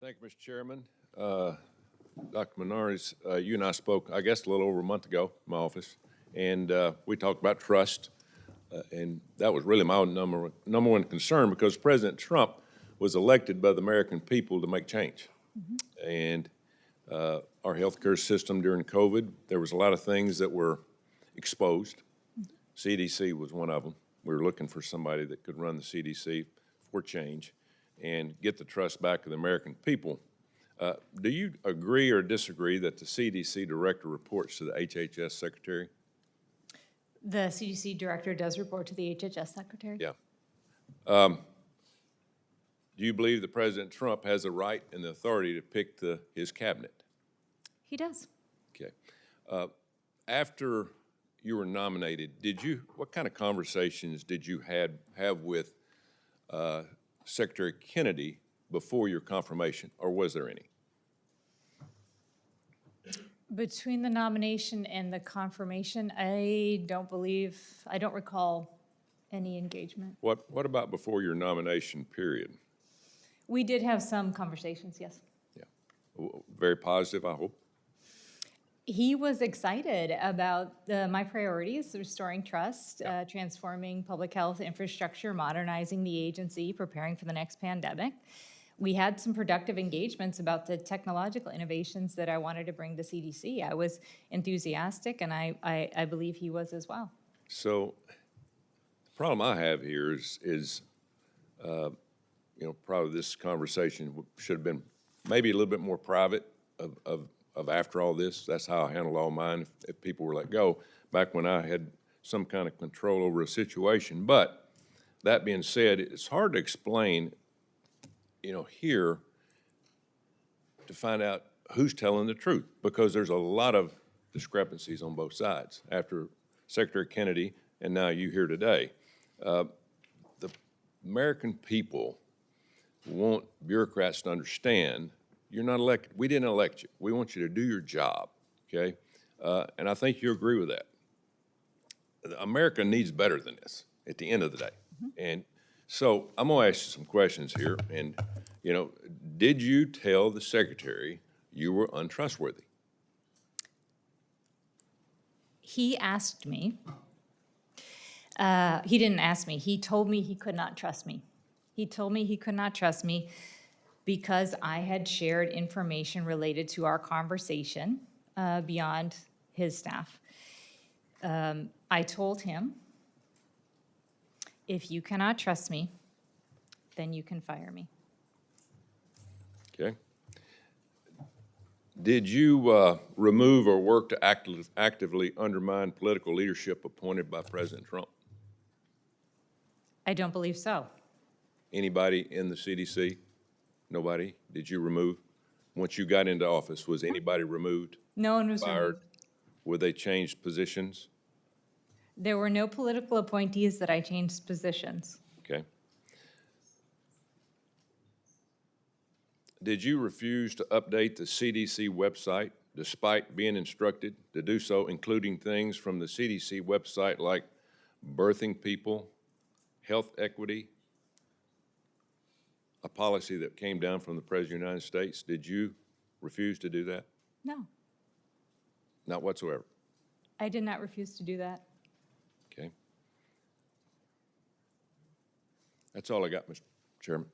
Thank you, Mr. Chairman. Dr. Menares, you and I spoke, I guess, a little over a month ago in my office, and we talked about trust, and that was really my number one concern because President Trump was elected by the American people to make change. And our healthcare system during COVID, there was a lot of things that were exposed. CDC was one of them. We were looking for somebody that could run the CDC for change and get the trust back of the American people. Do you agree or disagree that the CDC director reports to the HHS secretary? The CDC director does report to the HHS secretary. Yeah. Do you believe that President Trump has the right and the authority to pick his cabinet? He does. Okay. After you were nominated, what kind of conversations did you have with Secretary Kennedy before your confirmation, or was there any? Between the nomination and the confirmation, I don't recall any engagement. What about before your nomination period? We did have some conversations, yes. Yeah. Very positive, I hope. He was excited about my priorities: restoring trust, transforming public health infrastructure, modernizing the agency, preparing for the next pandemic. We had some productive engagements about the technological innovations that I wanted to bring to CDC. I was enthusiastic, and I believe he was as well. So the problem I have here is probably this conversation should have been maybe a little bit more private of after all this. That's how I handled all mine if people were let go, back when I had some kind of control over a situation. But that being said, it's hard to explain, here to find out who's telling the truth, because there's a lot of discrepancies on both sides after Secretary Kennedy and now you here today. The American people want bureaucrats to understand you're not elected. We didn't elect you. We want you to do your job, okay? And I think you agree with that. America needs better than this at the end of the day. And so I'm going to ask you some questions here. And, did you tell the secretary you were untrustworthy? he asked me. He didn't ask me. He told me he could not trust me. He told me he could not trust me because I had shared information related to our conversation beyond his staff. I told him, if you cannot trust me, then you can fire me. Okay. Did you remove or work to actively undermine political leadership appointed by President Trump? I don't believe so. Anybody in the CDC? Nobody? Did you remove? Once you got into office, was anybody removed? No one was fired? removed. Were they changed positions? There were no political appointees that I changed positions. Okay. Did you refuse to update the CDC website despite being instructed to do so, including things from the CDC website like birthing people, health equity, a policy that came down from the President of the United States? Did you refuse to do that? No, Not whatsoever. I did not refuse to do that. Okay. That's all I got, Mr. Chairman.